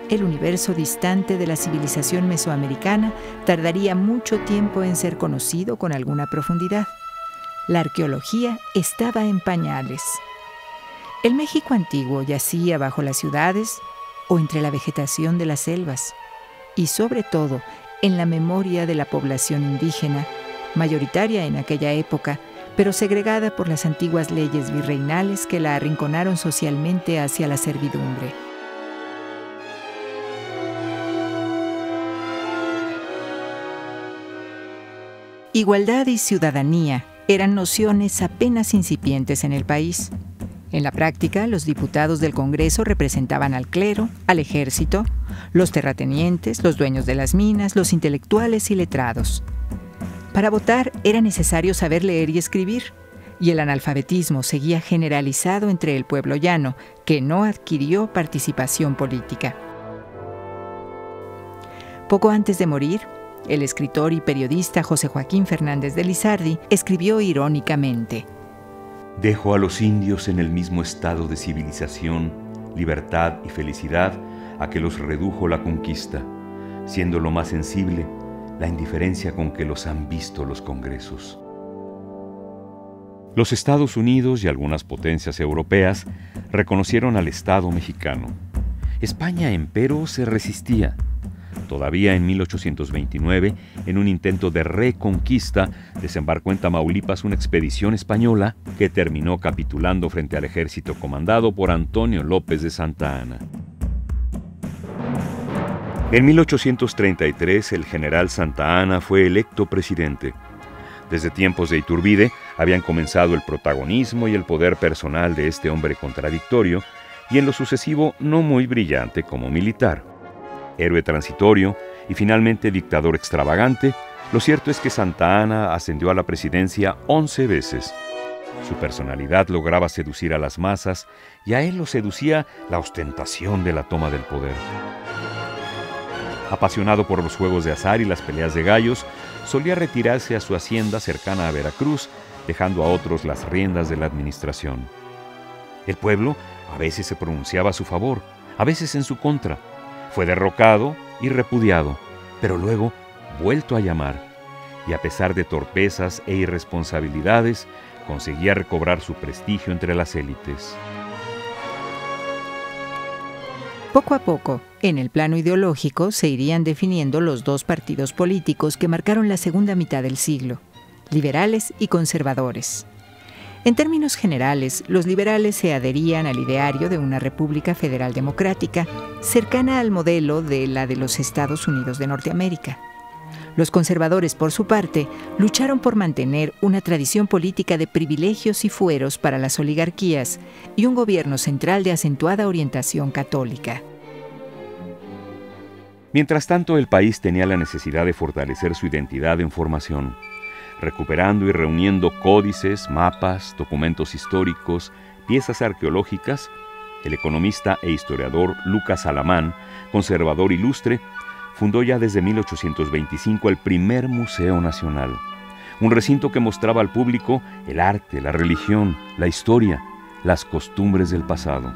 el universo distante de la civilización mesoamericana tardaría mucho tiempo en ser conocido con alguna profundidad. La arqueología estaba en pañales. El México antiguo yacía bajo las ciudades o entre la vegetación de las selvas, y sobre todo en la memoria de la población indígena, mayoritaria en aquella época, pero segregada por las antiguas leyes virreinales que la arrinconaron socialmente hacia la servidumbre. Igualdad y ciudadanía eran nociones apenas incipientes en el país. En la práctica, los diputados del Congreso representaban al clero, al ejército, los terratenientes, los dueños de las minas, los intelectuales y letrados. Para votar era necesario saber leer y escribir, y el analfabetismo seguía generalizado entre el pueblo llano, que no adquirió participación política. Poco antes de morir, el escritor y periodista José Joaquín Fernández de Lizardi escribió irónicamente: «Dejo a los indios en el mismo estado de civilización, libertad y felicidad a que los redujo la conquista, siendo lo más sensible la indiferencia con que los han visto los congresos». Los Estados Unidos y algunas potencias europeas reconocieron al Estado mexicano. España, empero, se resistía. Todavía en 1829, en un intento de reconquista, desembarcó en Tamaulipas una expedición española que terminó capitulando frente al ejército comandado por Antonio López de Santa Anna. En 1833, el general Santa Anna fue electo presidente. Desde tiempos de Iturbide habían comenzado el protagonismo y el poder personal de este hombre contradictorio y en lo sucesivo no muy brillante como militar. Héroe transitorio y finalmente dictador extravagante, lo cierto es que Santa Anna ascendió a la presidencia 11 veces. Su personalidad lograba seducir a las masas y a él lo seducía la ostentación de la toma del poder. Apasionado por los juegos de azar y las peleas de gallos, solía retirarse a su hacienda cercana a Veracruz, dejando a otros las riendas de la administración. El pueblo a veces se pronunciaba a su favor, a veces en su contra. Fue derrocado y repudiado, pero luego vuelto a llamar, y a pesar de torpezas e irresponsabilidades, conseguía recobrar su prestigio entre las élites. Poco a poco, en el plano ideológico, se irían definiendo los dos partidos políticos que marcaron la segunda mitad del siglo, liberales y conservadores. En términos generales, los liberales se adherían al ideario de una república federal democrática, cercana al modelo de la de los Estados Unidos de Norteamérica. Los conservadores, por su parte, lucharon por mantener una tradición política de privilegios y fueros para las oligarquías y un gobierno central de acentuada orientación católica. Mientras tanto, el país tenía la necesidad de fortalecer su identidad en formación, recuperando y reuniendo códices, mapas, documentos históricos, piezas arqueológicas. El economista e historiador Lucas Alamán, conservador ilustre, fundó ya desde 1825 el primer Museo Nacional, un recinto que mostraba al público el arte, la religión, la historia, las costumbres del pasado.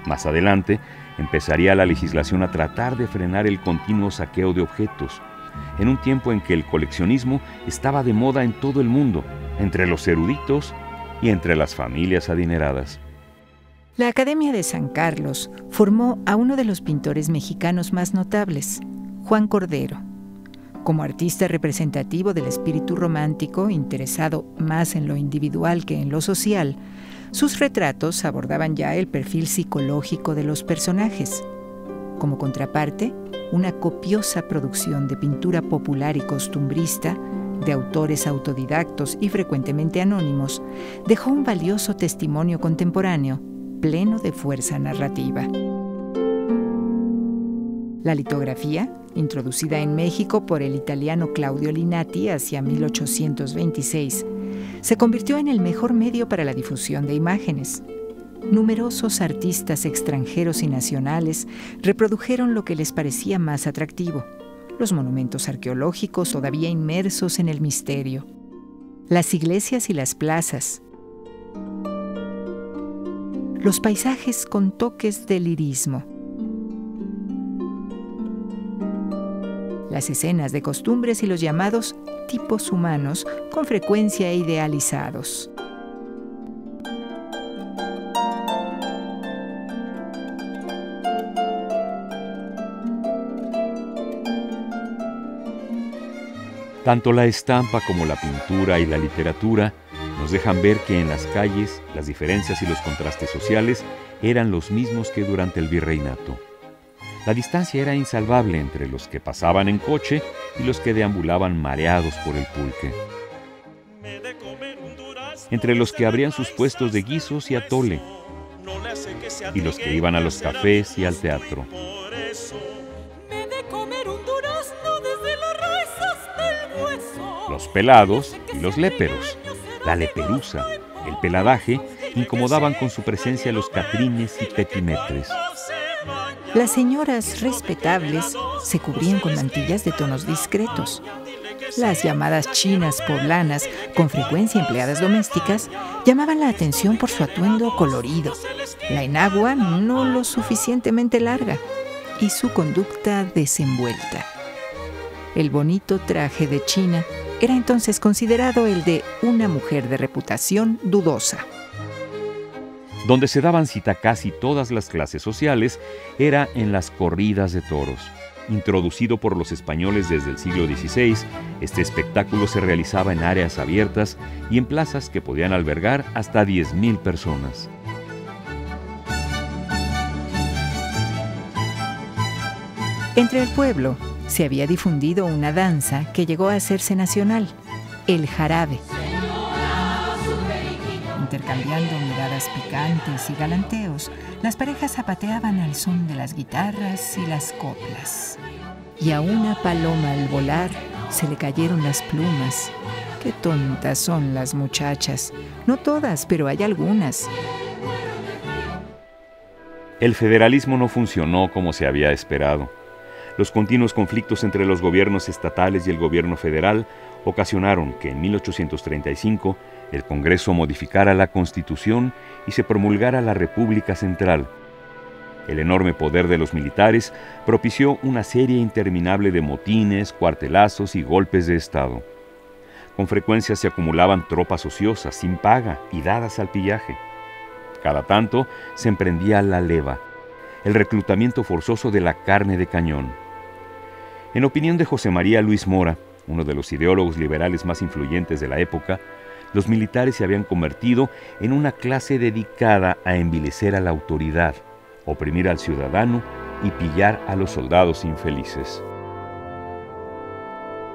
Más adelante, empezaría la legislación a tratar de frenar el continuo saqueo de objetos, en un tiempo en que el coleccionismo estaba de moda en todo el mundo, entre los eruditos y entre las familias adineradas. La Academia de San Carlos formó a uno de los pintores mexicanos más notables, Juan Cordero. Como artista representativo del espíritu romántico, interesado más en lo individual que en lo social, sus retratos abordaban ya el perfil psicológico de los personajes. Como contraparte, una copiosa producción de pintura popular y costumbrista, de autores autodidactos y frecuentemente anónimos, dejó un valioso testimonio contemporáneo, pleno de fuerza narrativa. La litografía, introducida en México por el italiano Claudio Linati hacia 1826, se convirtió en el mejor medio para la difusión de imágenes. Numerosos artistas extranjeros y nacionales reprodujeron lo que les parecía más atractivo. los monumentos arqueológicos todavía inmersos en el misterio, las iglesias y las plazas, los paisajes con toques de lirismo, las escenas de costumbres y los llamados tipos humanos con frecuencia idealizados. Tanto la estampa como la pintura y la literatura nos dejan ver que en las calles las diferencias y los contrastes sociales eran los mismos que durante el virreinato. La distancia era insalvable entre los que pasaban en coche y los que deambulaban mareados por el pulque. Entre los que abrían sus puestos de guisos y atole y los que iban a los cafés y al teatro. Los pelados y los léperos, la leperusa, el peladaje, incomodaban con su presencia los catrines y petimetres. Las señoras respetables se cubrían con mantillas de tonos discretos. Las llamadas chinas poblanas, con frecuencia empleadas domésticas, llamaban la atención por su atuendo colorido, la enagua no lo suficientemente larga y su conducta desenvuelta. El bonito traje de China era entonces considerado el de una mujer de reputación dudosa. Donde se daban cita casi todas las clases sociales era en las corridas de toros. Introducido por los españoles desde el siglo XVI, este espectáculo se realizaba en áreas abiertas y en plazas que podían albergar hasta 10,000 personas. Entre el pueblo se había difundido una danza que llegó a hacerse nacional, el jarabe. Intercambiando miradas picantes y galanteos, las parejas zapateaban al son de las guitarras y las coplas. Y a una paloma al volar se le cayeron las plumas. Qué tontas son las muchachas. No todas, pero hay algunas. El federalismo no funcionó como se había esperado. Los continuos conflictos entre los gobiernos estatales y el gobierno federal ocasionaron que en 1835 el Congreso modificara la Constitución y se promulgara la República Central. El enorme poder de los militares propició una serie interminable de motines, cuartelazos y golpes de Estado. Con frecuencia se acumulaban tropas ociosas, sin paga y dadas al pillaje. Cada tanto se emprendía la leva, el reclutamiento forzoso de la carne de cañón. En opinión de José María Luis Mora, uno de los ideólogos liberales más influyentes de la época, los militares se habían convertido en una clase dedicada a envilecer a la autoridad, oprimir al ciudadano y pillar a los soldados infelices.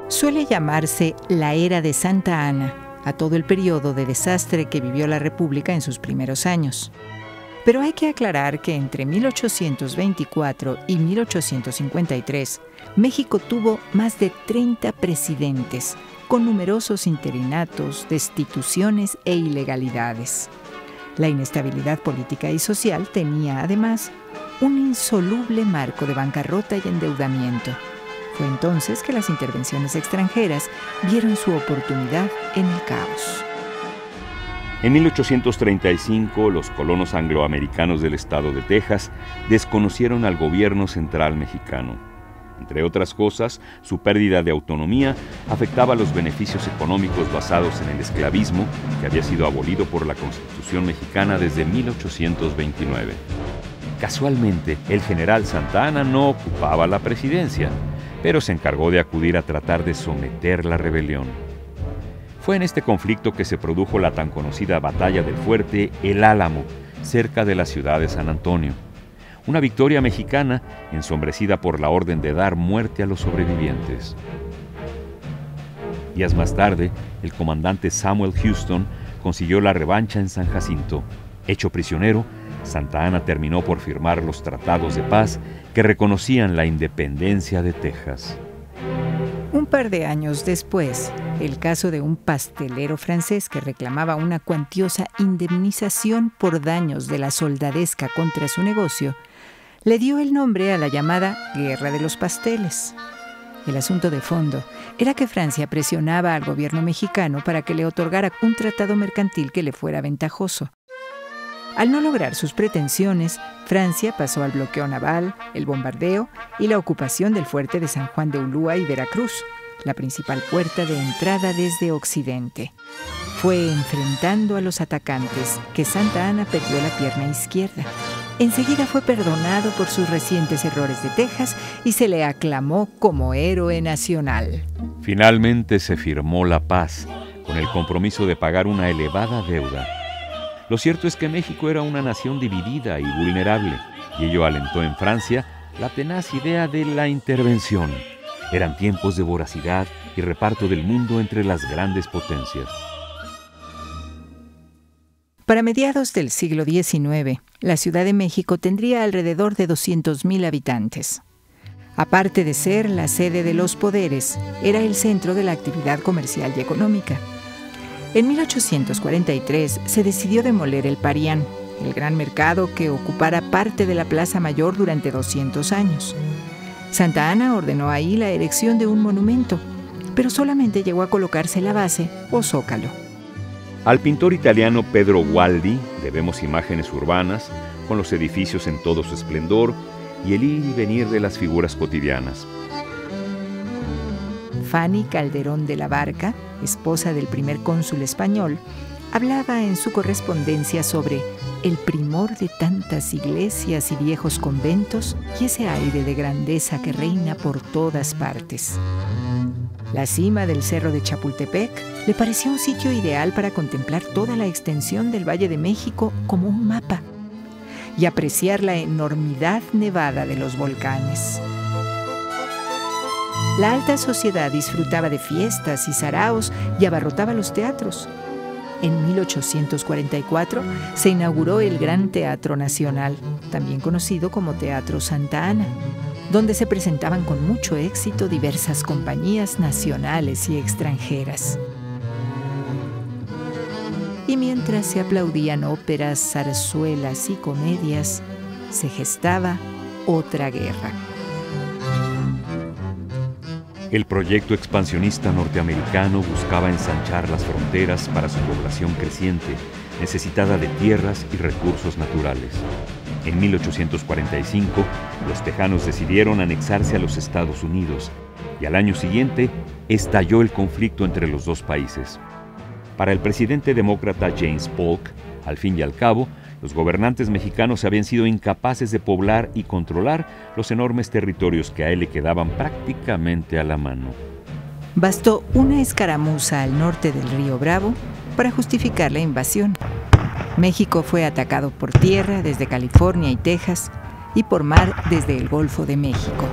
Suele llamarse la era de Santa Ana a todo el periodo de desastre que vivió la República en sus primeros años. Pero hay que aclarar que entre 1824 y 1853, México tuvo más de 30 presidentes, con numerosos interinatos, destituciones e ilegalidades. La inestabilidad política y social tenía, además, un insoluble marco de bancarrota y endeudamiento. Fue entonces que las intervenciones extranjeras vieron su oportunidad en el caos. En 1835, los colonos angloamericanos del estado de Texas desconocieron al gobierno central mexicano. Entre otras cosas, su pérdida de autonomía afectaba los beneficios económicos basados en el esclavismo, que había sido abolido por la Constitución mexicana desde 1829. Casualmente, el general Santa Anna no ocupaba la presidencia, pero se encargó de acudir a tratar de someter la rebelión. Fue en este conflicto que se produjo la tan conocida batalla del fuerte El Álamo, cerca de la ciudad de San Antonio. Una victoria mexicana ensombrecida por la orden de dar muerte a los sobrevivientes. Días más tarde, el comandante Samuel Houston consiguió la revancha en San Jacinto. Hecho prisionero, Santa Anna terminó por firmar los tratados de paz que reconocían la independencia de Texas. Un par de años después, el caso de un pastelero francés que reclamaba una cuantiosa indemnización por daños de la soldadesca contra su negocio, le dio el nombre a la llamada Guerra de los Pasteles. El asunto de fondo era que Francia presionaba al gobierno mexicano para que le otorgara un tratado mercantil que le fuera ventajoso. Al no lograr sus pretensiones, Francia pasó al bloqueo naval, el bombardeo y la ocupación del fuerte de San Juan de Ulúa y Veracruz, la principal puerta de entrada desde Occidente. Fue enfrentando a los atacantes que Santa Anna perdió la pierna izquierda. Enseguida fue perdonado por sus recientes errores de Texas y se le aclamó como héroe nacional. Finalmente se firmó la paz, con el compromiso de pagar una elevada deuda. Lo cierto es que México era una nación dividida y vulnerable, y ello alentó en Francia la tenaz idea de la intervención. Eran tiempos de voracidad y reparto del mundo entre las grandes potencias. Para mediados del siglo XIX, la Ciudad de México tendría alrededor de 200,000 habitantes. Aparte de ser la sede de los poderes, era el centro de la actividad comercial y económica. En 1843 se decidió demoler el Parián, el gran mercado que ocupara parte de la Plaza Mayor durante 200 años. Santa Anna ordenó ahí la erección de un monumento, pero solamente llegó a colocarse la base o zócalo. Al pintor italiano Pedro Gualdi debemos imágenes urbanas, con los edificios en todo su esplendor y el ir y venir de las figuras cotidianas. Fanny Calderón de la Barca, esposa del primer cónsul español, hablaba en su correspondencia sobre el primor de tantas iglesias y viejos conventos y ese aire de grandeza que reina por todas partes. La cima del cerro de Chapultepec le parecía un sitio ideal para contemplar toda la extensión del Valle de México como un mapa y apreciar la enormidad nevada de los volcanes. La alta sociedad disfrutaba de fiestas y saraos y abarrotaba los teatros. En 1844 se inauguró el Gran Teatro Nacional, también conocido como Teatro Santa Anna, donde se presentaban con mucho éxito diversas compañías nacionales y extranjeras. Y mientras se aplaudían óperas, zarzuelas y comedias, se gestaba otra guerra. El proyecto expansionista norteamericano buscaba ensanchar las fronteras para su población creciente, necesitada de tierras y recursos naturales. En 1845, los tejanos decidieron anexarse a los Estados Unidos y al año siguiente estalló el conflicto entre los dos países. Para el presidente demócrata James Polk, al fin y al cabo, los gobernantes mexicanos habían sido incapaces de poblar y controlar los enormes territorios que a él le quedaban prácticamente a la mano. Bastó una escaramuza al norte del río Bravo para justificar la invasión. México fue atacado por tierra desde California y Texas y por mar desde el Golfo de México.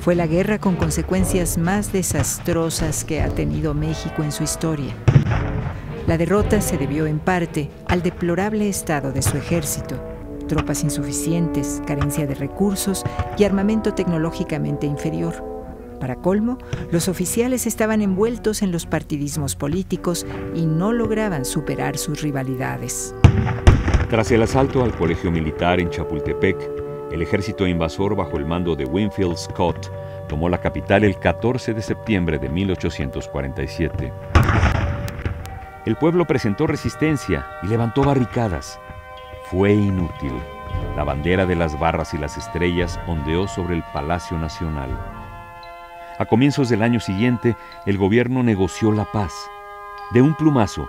Fue la guerra con consecuencias más desastrosas que ha tenido México en su historia. La derrota se debió en parte al deplorable estado de su ejército, tropas insuficientes, carencia de recursos y armamento tecnológicamente inferior. Para colmo, los oficiales estaban envueltos en los partidismos políticos y no lograban superar sus rivalidades. Tras el asalto al colegio militar en Chapultepec, el ejército invasor bajo el mando de Winfield Scott tomó la capital el 14 de septiembre de 1847. El pueblo presentó resistencia y levantó barricadas. Fue inútil. La bandera de las barras y las estrellas ondeó sobre el Palacio Nacional. A comienzos del año siguiente, el gobierno negoció la paz. De un plumazo,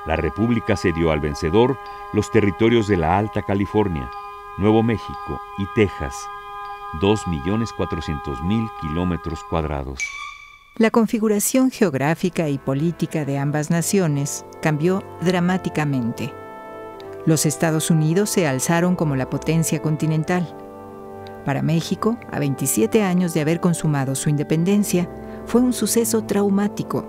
la República cedió al vencedor los territorios de la Alta California, Nuevo México y Texas, 2.400.000 kilómetros cuadrados. La configuración geográfica y política de ambas naciones cambió dramáticamente. Los Estados Unidos se alzaron como la potencia continental. Para México, a 27 años de haber consumado su independencia, fue un suceso traumático.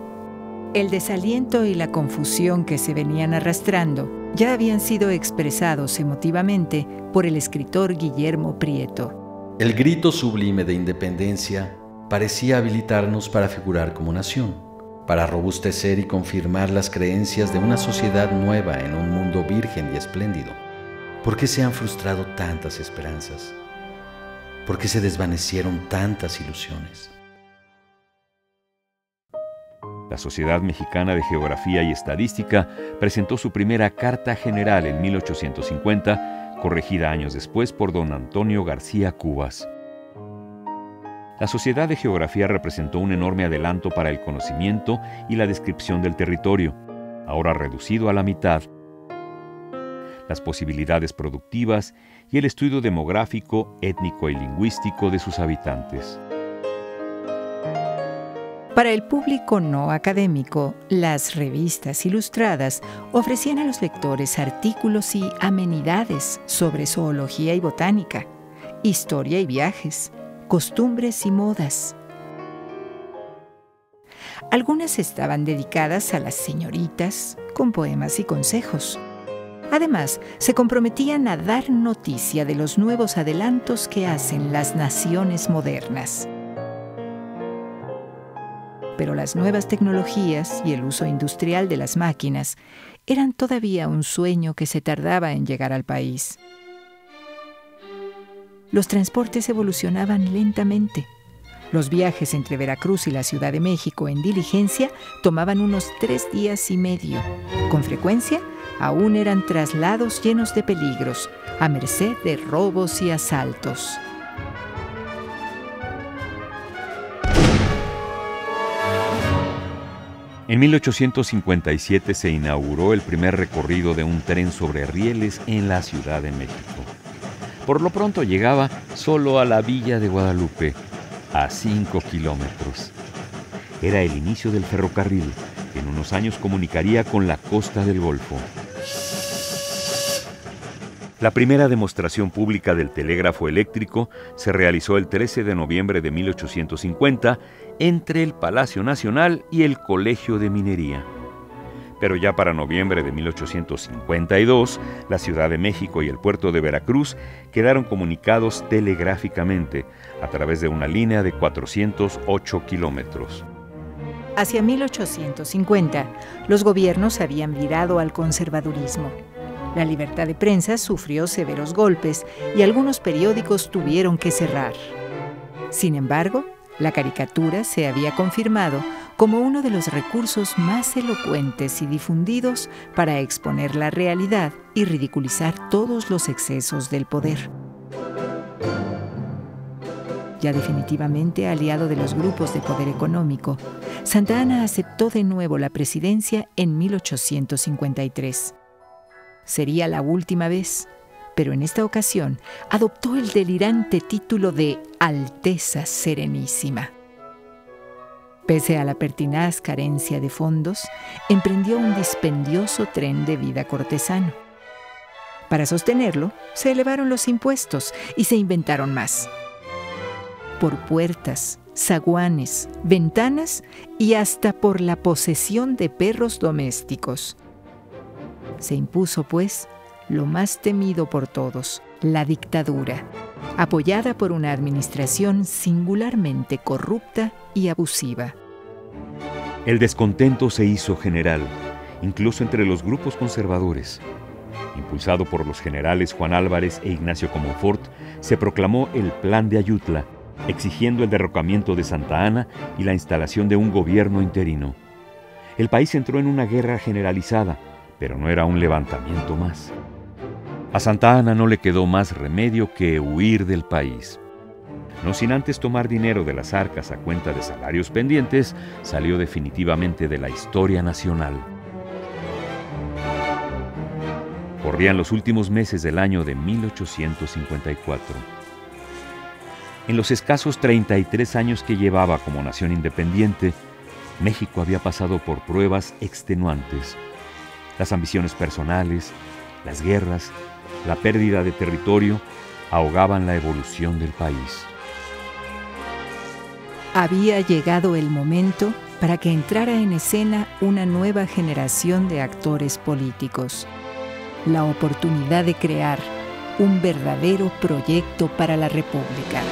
El desaliento y la confusión que se venían arrastrando ya habían sido expresados emotivamente por el escritor Guillermo Prieto. El grito sublime de independencia parecía habilitarnos para figurar como nación, para robustecer y confirmar las creencias de una sociedad nueva en un mundo virgen y espléndido. ¿Por qué se han frustrado tantas esperanzas? ¿Por qué se desvanecieron tantas ilusiones? La Sociedad Mexicana de Geografía y Estadística presentó su primera Carta General en 1850, corregida años después por don Antonio García Cubas. La Sociedad de Geografía representó un enorme adelanto para el conocimiento y la descripción del territorio, ahora reducido a la mitad, las posibilidades productivas y el estudio demográfico, étnico y lingüístico de sus habitantes. Para el público no académico, las revistas ilustradas ofrecían a los lectores artículos y amenidades sobre zoología y botánica, historia y viajes, costumbres y modas. Algunas estaban dedicadas a las señoritas, con poemas y consejos. Además, se comprometían a dar noticia de los nuevos adelantos que hacen las naciones modernas. Pero las nuevas tecnologías y el uso industrial de las máquinas eran todavía un sueño que se tardaba en llegar al país. Los transportes evolucionaban lentamente. Los viajes entre Veracruz y la Ciudad de México en diligencia tomaban unos 3 días y medio. Con frecuencia, aún eran traslados llenos de peligros, a merced de robos y asaltos. En 1857 se inauguró el primer recorrido de un tren sobre rieles en la Ciudad de México. Por lo pronto llegaba solo a la Villa de Guadalupe, a 5 kilómetros. Era el inicio del ferrocarril, que en unos años comunicaría con la costa del Golfo. La primera demostración pública del telégrafo eléctrico se realizó el 13 de noviembre de 1850 entre el Palacio Nacional y el Colegio de Minería. Pero ya para noviembre de 1852, la Ciudad de México y el puerto de Veracruz quedaron comunicados telegráficamente a través de una línea de 408 kilómetros. Hacia 1850, los gobiernos habían virado al conservadurismo. La libertad de prensa sufrió severos golpes y algunos periódicos tuvieron que cerrar. Sin embargo, la caricatura se había confirmado como uno de los recursos más elocuentes y difundidos para exponer la realidad y ridiculizar todos los excesos del poder. Ya definitivamente aliado de los grupos de poder económico, Santa Anna aceptó de nuevo la presidencia en 1853. Sería la última vez, pero en esta ocasión adoptó el delirante título de Alteza Serenísima. Pese a la pertinaz carencia de fondos, emprendió un dispendioso tren de vida cortesano. Para sostenerlo, se elevaron los impuestos y se inventaron más. Por puertas, zaguanes, ventanas y hasta por la posesión de perros domésticos. Se impuso, pues, lo más temido por todos, la dictadura, apoyada por una administración singularmente corrupta y abusiva. El descontento se hizo general, incluso entre los grupos conservadores. Impulsado por los generales Juan Álvarez e Ignacio Comonfort, se proclamó el Plan de Ayutla, exigiendo el derrocamiento de Santa Anna y la instalación de un gobierno interino. El país entró en una guerra generalizada, pero no era un levantamiento más. A Santa Anna no le quedó más remedio que huir del país. No sin antes tomar dinero de las arcas a cuenta de salarios pendientes, salió definitivamente de la historia nacional. Corrían los últimos meses del año de 1854. En los escasos 33 años que llevaba como nación independiente, México había pasado por pruebas extenuantes. Las ambiciones personales, las guerras, la pérdida de territorio ahogaban la evolución del país. Había llegado el momento para que entrara en escena una nueva generación de actores políticos. La oportunidad de crear un verdadero proyecto para la República.